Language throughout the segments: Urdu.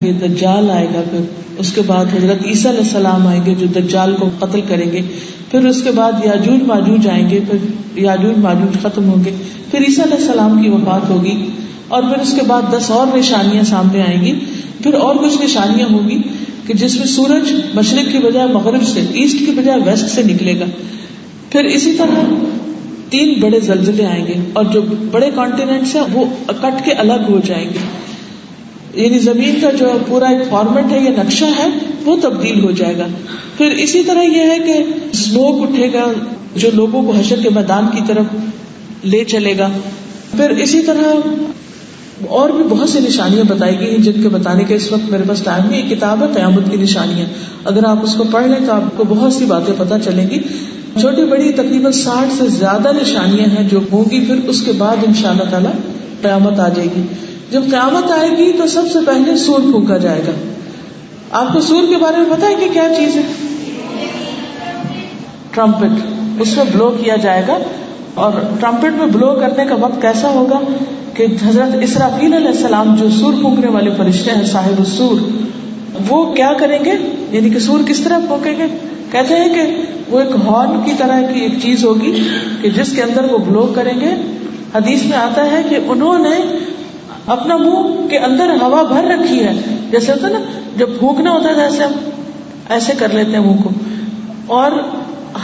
یہ دجال آئے گا، پھر اس کے بعد حضرت عیسیٰ علیہ السلام آئیں گے جو دجال کو قتل کریں گے، پھر اس کے بعد یاجوج ماجوج آئیں گے، پھر یاجوج ماجوج ختم ہوں گے، پھر عیسیٰ علیہ السلام کی وفات ہوگی، اور پھر اس کے بعد 10 اور نشانیاں سامنے آئیں گی، پھر اور کچھ نشانیاں ہوں گی کہ جس میں سورج مشرق کی بجائے مغرب سے، ایسٹ کی بجائے ویسٹ سے نکلے گا. پھر اسی طرح 3 بڑے زلزلے آئیں گے، اور جو بڑے کانٹیننٹس ہیں وہ کٹ کے الگ ہو جائیں گے، یعنی زمین کا جو پورا ایک فارمیٹ ہے یا نقشہ ہے وہ تبدیل ہو جائے گا. پھر اسی طرح یہ ہے کہ اسموک اٹھے گا جو لوگوں کو حشر کے میدان کی طرف لے چلے گا. پھر اسی طرح اور بھی بہت سی نشانیاں بتائی گئی ہیں جن کے بتانے کے اس وقت میرے پاس ٹائم نہیں. ایک کتاب ہے قیامت کی نشانیاں، اگر آپ اس کو پڑھ لیں تو آپ کو بہت سی باتیں پتہ چلیں گی. چھوٹی بڑی تقریباً 60 سے زیادہ نشانیاں ہیں جو ہوں گی. پھر اس کے بعد انشاءاللہ تعالی قیامت آ جائے گی. جب قیامت آئے گی تو سب سے پہلے سور پھونکا جائے گا. آپ کو سور کے بارے میں پتا ہے کہ کیا چیز ہے؟ ٹرمپٹ. اس میں بلو کیا جائے گا، اور ٹرمپٹ میں بلو کرنے کا وقت کیسا ہوگا کہ حضرت اسرافیل علیہ السلام جو سور پھونکنے والے فرشتے ہیں صاحب السور، وہ کیا کریں گے، یعنی کہ سور کس طرح پھونکیں گے؟ کہتے ہیں کہ وہ ایک ہارن کی طرح کی ایک چیز ہوگی کہ جس کے اندر وہ بلو کریں گے. حدیث میں آتا ہے کہ انہوں نے اپنا منہ کے اندر ہوا بھر رکھی ہے، جیسے ہوتا ہے نا جب پھونکنا ہوتا ہے جیسے ہم ایسے کر لیتے ہیں منہ کو، اور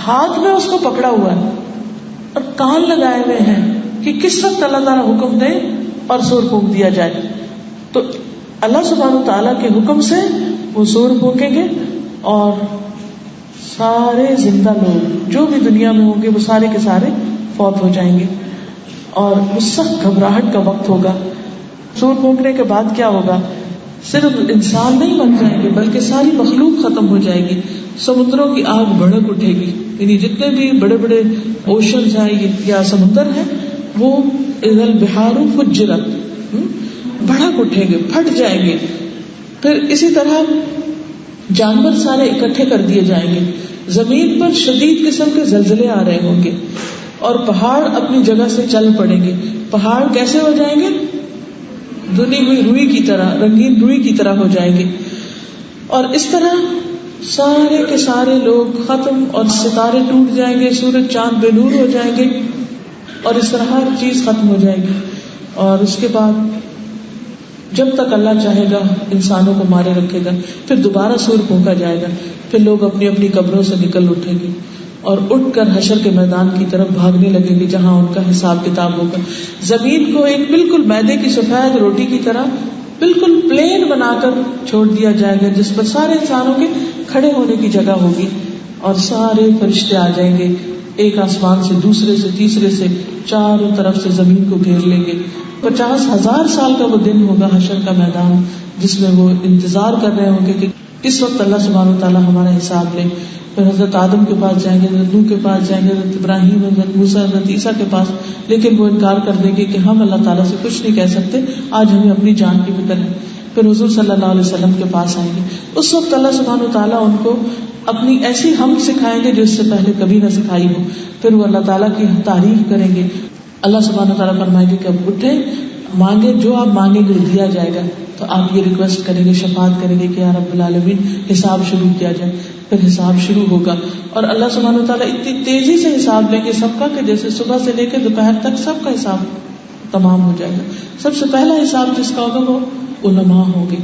ہاتھ میں اس کو پکڑا ہوا ہے اور کان لگائے ہوئے ہیں کہ کس وقت اللہ تعالیٰ حکم دے اور سور پھونک دیا جائے. تو اللہ سبحانہ و تعالیٰ کے حکم سے وہ سور پھونکیں گے، اور سارے زندہ لوگ جو بھی دنیا میں ہوں گے وہ سارے کے سارے فوت ہو جائیں گے، اور وہ سخت گھبراہٹ کا وقت ہوگا. سور پھونکنے کے بعد کیا ہوگا؟ صرف انسان نہیں بن جائیں گے بلکہ ساری مخلوق ختم ہو جائے گی. سمندروں کی آگ بھڑک اٹھے گی، یعنی جتنے بھی بڑے بڑے اوشنز ہیں یا سمندر ہیں وہ اذا البحار فجرت، بھڑک اٹھیں گے، پھٹ جائیں گے. پھر اسی طرح جانور سارے اکٹھے کر دیے جائیں گے. زمین پر شدید قسم کے زلزلے آ رہے ہوں گے، اور پہاڑ اپنی جگہ سے چل پڑیں گے. پہاڑ کیسے ہو جائیں گے؟ دھلی ہوئی روئی کی طرح، رنگین روئی کی طرح ہو جائیں گے. اور اس طرح سارے کے سارے لوگ ختم، اور ستارے ٹوٹ جائیں گے، سورج چاند بے نور ہو جائیں گے، اور اس طرح ہر چیز ختم ہو جائے گی. اور اس کے بعد جب تک اللہ چاہے گا انسانوں کو مارے رکھے گا. پھر دوبارہ سور پھونکا جائے گا، پھر لوگ اپنی اپنی قبروں سے نکل اٹھیں گے اور اٹھ کر حشر کے میدان کی طرف بھاگنے لگیں گے جہاں ان کا حساب کتاب ہوگا. زمین کو ایک بالکل میدے کی سفید روٹی کی طرح بالکل پلین بنا کر چھوڑ دیا جائے گا، جس پر سارے انسانوں کے کھڑے ہونے کی جگہ ہوگی، اور سارے فرشتے آ جائیں گے ایک آسمان سے، دوسرے سے، تیسرے سے، چاروں طرف سے زمین کو گھیر لیں گے. 50,000 سال کا وہ دن ہوگا حشر کا میدان، جس میں وہ انتظار کر رہے ہوں گے کہ کس وقت اللہ سبحانہ وتعالیٰ ہمارا حساب لے. پھر حضرت آدم کے پاس جائیں گے، حضرت نوح کے پاس جائیں گے، حضرت ابراہیم، حضرت موسیٰ، حضرت عیسیٰ کے پاس، لیکن وہ انکار کر دیں گے کہ ہم اللہ تعالیٰ سے کچھ نہیں کہہ سکتے، آج ہمیں اپنی جان کی فکر ہے. پھر حضور صلی اللہ علیہ وسلم کے پاس آئیں گے. اس وقت اللہ سبحانہ وتعالیٰ ان کو اپنی ایسی حمد سکھائیں گے جو اس سے پہلے کبھی نہ سکھائی ہو. پھر وہ اللہ تعالیٰ کی تعریف کریں گے. اللہ سبحانہ وتعالیٰ فرمائیں گے کہ اب اٹھیں، مانگے، جو آپ مانگیں گے دیا جائے گا. تو آپ یہ ریکویسٹ کریں گے، شفاعت کریں گے کہ یا رب العالمین حساب شروع کیا جائے. پھر حساب شروع ہوگا، اور اللہ سبحانہ وتعالیٰ اتنی تیزی سے حساب لیں گے سب کا کہ جیسے صبح سے لے کے دوپہر تک سب کا حساب تمام ہو جائے گا. سب سے پہلا حساب جس کا ہوگا وہ علماء ہوں گے،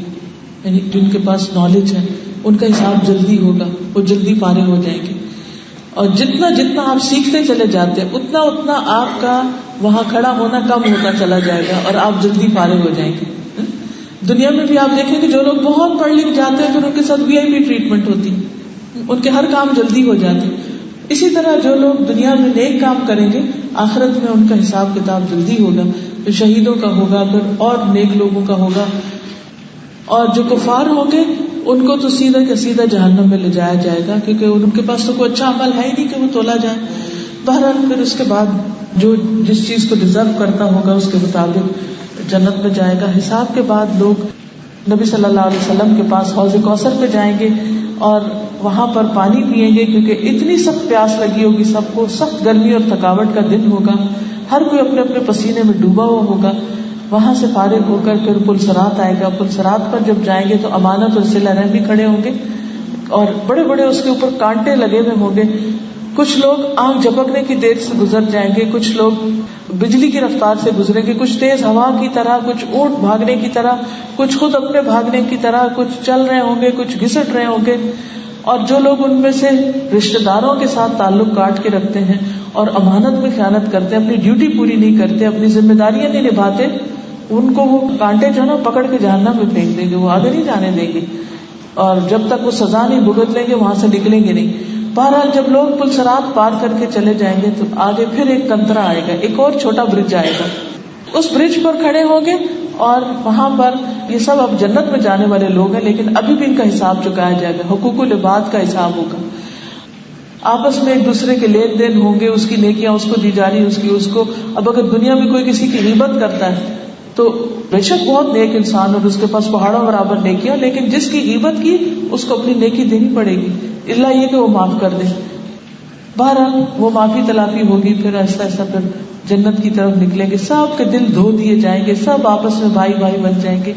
یعنی جن کے پاس نالج ہے، ان کا حساب جلدی ہوگا، وہ جلدی فارغ ہو جائیں گے. اور جتنا جتنا آپ سیکھتے چلے جاتے ہیں اتنا اتنا آپ کا وہاں کھڑا ہونا کم ہوتا چلا جائے گا، اور آپ جلدی فارغ ہو جائیں گے. دنیا میں بھی آپ دیکھیں کہ جو لوگ بہت پڑھ لکھ جاتے ہیں پھر ان کے ساتھ VIP ٹریٹمنٹ ہوتی ہے، ان کے ہر کام جلدی ہو جاتے. اسی طرح جو لوگ دنیا میں نیک کام کریں گے آخرت میں ان کا حساب کتاب جلدی ہوگا. پھر شہیدوں کا ہوگا، پھر اور نیک لوگوں کا ہوگا. اور جو کفار ہوں گے ان کو تو سیدھا کے سیدھا جہنم میں لے جایا جائے گا، کیونکہ ان کے پاس تو کوئی اچھا عمل ہے ہی نہیں کہ وہ تولا جائے. بہرحال پھر اس کے بعد جو جس چیز کو ڈیزرو کرتا ہوگا اس کے مطابق جنت میں جائے گا. حساب کے بعد لوگ نبی صلی اللہ علیہ وسلم کے پاس حوض کوثر پہ جائیں گے اور وہاں پر پانی پیئیں گے، کیونکہ اتنی سخت پیاس لگی ہوگی سب کو، سخت گرمی اور تھکاوٹ کا دن ہوگا، ہر کوئی اپنے اپنے پسینے میں ڈوبا ہوا ہوگا. وہاں سے فارغ ہو کر پھر پلسرات آئے گا. پلسرات پر جب جائیں گے تو امانت اور صلہ رحم بھی کھڑے ہوں گے اور بڑے بڑے اس کے اوپر کانٹے لگے ہوئے ہوں گے. کچھ لوگ آنکھ جھپکنے کی دیر سے گزر جائیں گے, کچھ لوگ بجلی کی رفتار سے گزریں گے, کچھ تیز ہوا کی طرح, کچھ اونٹ بھاگنے کی طرح, کچھ خود اپنے بھاگنے کی طرح, کچھ چل رہے ہوں گے, کچھ گھسٹ رہے ہوں گے. اور جو لوگ ان میں سے رشتہ داروں کے ساتھ تعلق کاٹ کے رکھتے ہیں اور امانت میں خیانت کرتے ہیں, اپنی ڈیوٹی پوری نہیں کرتے, اپنی ذمہ داریاں نہیں نبھاتے, ان کو وہ کانٹے جو ہے نا پکڑ کے جہنم میں پھینک دیں گے, وہ آگے نہیں جانے دیں گے, اور جب تک وہ سزا نہیں بھگت لیں گے وہاں سے نکلیں گے نہیں. بہرحال جب لوگ پلسرات پار کر کے چلے جائیں گے تو آگے پھر ایک کنترا آئے گا, ایک اور چھوٹا برج آئے گا. اس برج پر کھڑے ہوں گے اور وہاں پر یہ سب اب جنت میں جانے والے لوگ ہیں, لیکن ابھی بھی ان کا حساب چکایا جائے گا, حقوق العباد کا حساب ہوگا. آپس میں ایک دوسرے کے لین دین ہوں گے, اس کی نیکیاں اس کو دی جا رہی, اس کی اس کو. اب اگر دنیا میں کوئی کسی کی غیبت کرتا ہے تو بے شک بہت نیک انسان اور اس کے پاس پہاڑوں برابر نیکیاں, لیکن جس کی غیبت کی اس کو اپنی نیکی دینی پڑے گی, اللہ یہ کہ وہ معاف کر دے. بہرحال وہ معافی تلافی ہوگی, پھر ایسا ایسا پھر جنت کی طرف نکلیں گے, سب کے دل دھو دیے جائیں گے, سب آپس میں بھائی بھائی بن جائیں گے.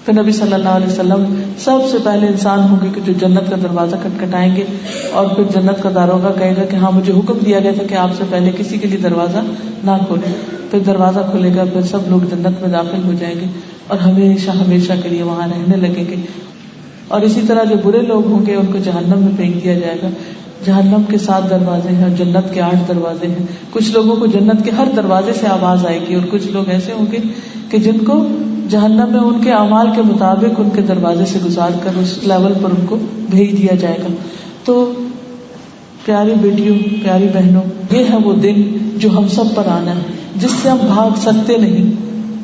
پھر نبی صلی اللہ علیہ وسلم سب سے پہلے انسان ہوں گے کہ جو جنت کا دروازہ کھٹکھٹائیں گے, اور پھر جنت کا داروغہ کہے گا کہ ہاں مجھے حکم دیا گیا تھا کہ آپ سے پہلے کسی کے لیے دروازہ نہ کھولے. پھر دروازہ کھلے گا, پھر سب لوگ جنت میں داخل ہو جائیں گے اور ہمیشہ ہمیشہ کے لیے وہاں رہنے لگیں گے. اور اسی طرح جو برے لوگ ہوں گے ان کو جہنم میں پھینک دیا جائے گا. جہنم کے 7 دروازے ہیں اور جنت کے 8 دروازے ہیں. کچھ لوگوں کو جنت کے ہر دروازے سے آواز آئے گی, اور کچھ لوگ ایسے ہوں گے کہ جن کو جہنم میں ان کے اعمال کے مطابق ان کے دروازے سے گزار کر اس لیول پر ان کو بھیج دیا جائے گا. تو پیاری بیٹیوں, پیاری بہنوں, یہ ہے وہ دن جو ہم سب پر آنا ہے, جس سے ہم بھاگ سکتے نہیں.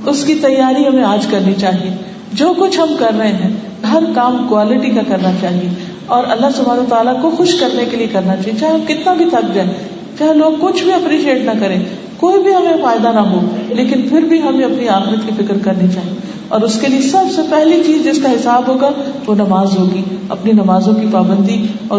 اس کی تیاری ہمیں آج کرنی چاہیے. جو کچھ ہم کر رہے ہیں ہر کام کوالٹی کا کرنا چاہیے, اور اللہ سبحانہ تعالیٰ کو خوش کرنے کے لیے کرنا چاہیے. چاہے ہم کتنا بھی تھک جائیں, چاہے لوگ کچھ بھی اپریشیٹ نہ کریں, کوئی بھی ہمیں فائدہ نہ ہو, لیکن پھر بھی ہمیں اپنی آخرت کی فکر کرنی چاہیے. اور اس کے لیے سب سے پہلی چیز جس کا حساب ہوگا وہ نماز ہوگی. اپنی نمازوں کی پابندی اور